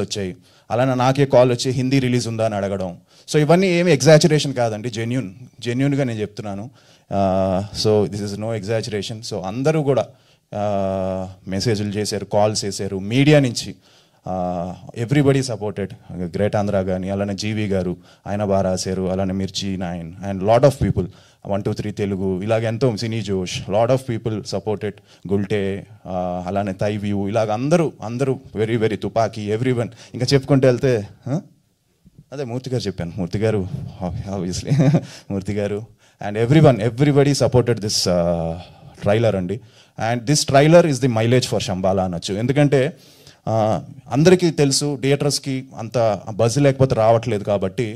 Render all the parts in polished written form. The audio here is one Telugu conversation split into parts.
వచ్చాయి. అలానే నాకే కాల్ వచ్చి హిందీ రిలీజ్ ఉందా అని అడగడం. సో ఇవన్నీ ఏమి ఎగ్జాజరేషన్ కాదండి, జెన్యూన్గా నేను చెప్తున్నాను. So this is no exaggeration. So అందరూ కూడా మెసేజ్లు చేశారు, కాల్స్ చేశారు, మీడియా నుంచి ఎవ్రీబడి సపోర్టెడ్. గ్రేట్ ఆంధ్ర కానీ, అలానే జీవి గారు ఆయన బాగా రాశారు, అలానే మిర్చి 9 and lot of people 1, 2, 3 Telugu, ఇలాగ ఎంతో సినీ జోష్, lot of people supported. Gulte, అలానే తై వ్యూ, ఇలాగ అందరూ వెరీ వెరీ తుపాకీ, ఎవ్రీవన్. ఇంకా చెప్పుకుంటూ వెళ్తే అదే మూర్తి గారు చెప్పాను, మూర్తి గారు ఆబ్వియస్లీ మూర్తి గారు and everybody supported this trailer అండి. And this trailer is the mileage for Shambhala అనొచ్చు. ఎందుకంటే అందరికీ తెలుసు థియేటర్స్కి అంత బజ్ లేకపోతే రావట్లేదు కాబట్టి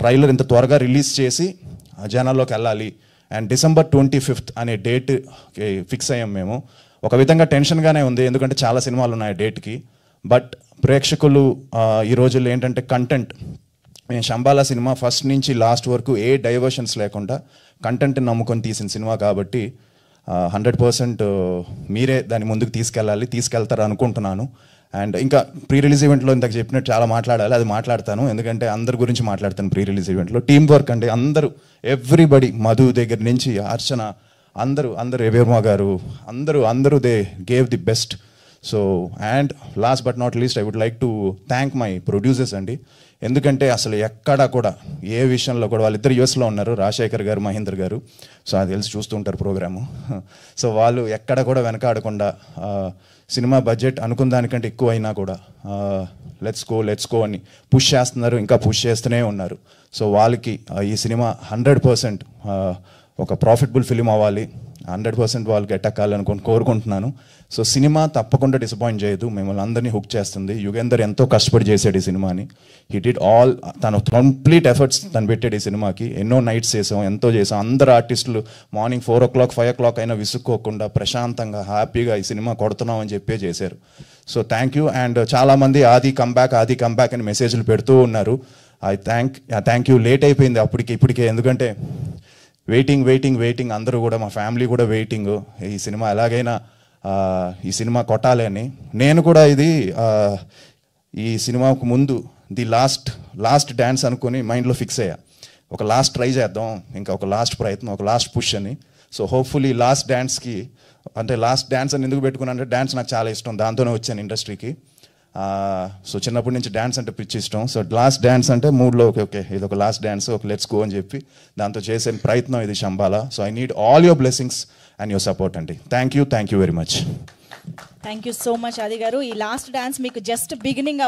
ట్రైలర్ ఇంత త్వరగా రిలీజ్ చేసి జనాల్లోకి వెళ్ళాలి. అండ్ December 25th అనే డేట్ ఫిక్స్ అయ్యాం మేము. ఒక విధంగా టెన్షన్గానే ఉంది, ఎందుకంటే చాలా సినిమాలు ఉన్నాయి డేట్కి. బట్ ప్రేక్షకులు ఈ రోజుల్లో ఏంటంటే కంటెంట్, మేము శంబాలా సినిమా ఫస్ట్ నుంచి లాస్ట్ వరకు ఏ డైవర్షన్స్ లేకుండా కంటెంట్ని నమ్ముకొని తీసిన సినిమా కాబట్టి 100% మీరే దాన్ని ముందుకు తీసుకెళ్తారు అనుకుంటున్నాను. అండ్ ఇంకా ప్రీ రిలీజ్ ఈవెంట్లో ఇంతకు చెప్పినట్టు చాలా మాట్లాడాలి, అది మాట్లాడతాను. ఎందుకంటే అందరి గురించి మాట్లాడతాను ప్రీ రిలీజ్ ఈవెంట్లో. టీమ్ వర్క్ అంటే అందరూ, ఎవ్రీబడి, మధు దగ్గర నుంచి అర్చన, అందరూ ఎవేర్మా గారు, అందరూ they gave the best. So and last but not least I would like to thank my producers అండి. ఎందుకంటే అసలు ఎక్కడా కూడా ఏ విషయంలో కూడా, వాళ్ళిద్దరు యూఎస్లో ఉన్నారు, రాజశేఖర్ గారు, మహేందర్ గారు. సో అది తెలిసి చూస్తూ ఉంటారు ప్రోగ్రాము. సో వాళ్ళు ఎక్కడ కూడా వెనకాడకుండా సినిమా బడ్జెట్ అనుకున్న దానికంటే ఎక్కువ అయినా కూడా లెట్స్ గో అని పుష్ చేస్తున్నారు, ఇంకా పుష్ చేస్తూనే ఉన్నారు. సో వాళ్ళకి ఈ సినిమా 100% ఒక ప్రాఫిటబుల్ ఫిలిం అవ్వాలి, 100% వాళ్ళకి ఎట్టక్కాలని కోరుకుంటున్నాను. సో సినిమా తప్పకుండా డిసప్పాయింట్ చేయదు, మిమ్మల్ని అందరినీ హుక్ చేస్తుంది. యుగేందర్ ఎంతో కష్టపడి చేశాడు ఈ సినిమాని. హీ డిడ్ ఆల్, తను కంప్లీట్ ఎఫర్ట్స్ తను పెట్టాడు ఈ సినిమాకి. ఎన్నో నైట్స్ చేసాం, ఎంతో చేసాం. అందరు ఆర్టిస్టులు మార్నింగ్ 4 o'clock 5 o'clock అయినా విసుక్కోకుండా ప్రశాంతంగా హ్యాపీగా ఈ సినిమా కొడుతున్నాం అని చెప్పే చేశారు. So thank you. అండ్ చాలామంది ఆది కంబ్యాక్ అని మెసేజ్లు పెడుతూ ఉన్నారు. Thank you. లేట్ అయిపోయింది ఇప్పటికే, ఎందుకంటే వెయిటింగ్ అందరూ కూడా, మా ఫ్యామిలీ కూడా వెయిటింగ్. ఈ సినిమా ఎలాగైనా ఈ సినిమా కొట్టాలి అని. నేను కూడా ఈ సినిమాకు ముందు ది లాస్ట్ డ్యాన్స్ అనుకుని మైండ్లో ఫిక్స్ అయ్యా. ఒక లాస్ట్ ట్రై చేద్దాం, ఇంకా ఒక లాస్ట్ ప్రయత్నం, ఒక లాస్ట్ పుష్ అని. సో హోప్ఫుల్లీ లాస్ట్ డ్యాన్స్కి, అంటే లాస్ట్ డ్యాన్స్ అని ఎందుకు పెట్టుకున్నానంటే డ్యాన్స్ నాకు చాలా ఇష్టం, దాంతోనే వచ్చాను ఇండస్ట్రీకి. సో చిన్నప్పటి నుంచి డ్యాన్స్ అంటే పిచ్చి ఇష్టం. సో లాస్ట్ డ్యాన్స్ అంటే మూడ్లో ఓకే ఇది ఒక లాస్ట్ డ్యాన్స్, ఒక లెట్స్ గో అని చెప్పి దాంతో చేసే ప్రయత్నం ఇది Shambhala. So I need all your blessings and your support అండి. Thank you very much. Thank you so much Aadi గారు. ఈ లాస్ట్ డాన్స్ మీకు జస్ట్ బిగినింగ్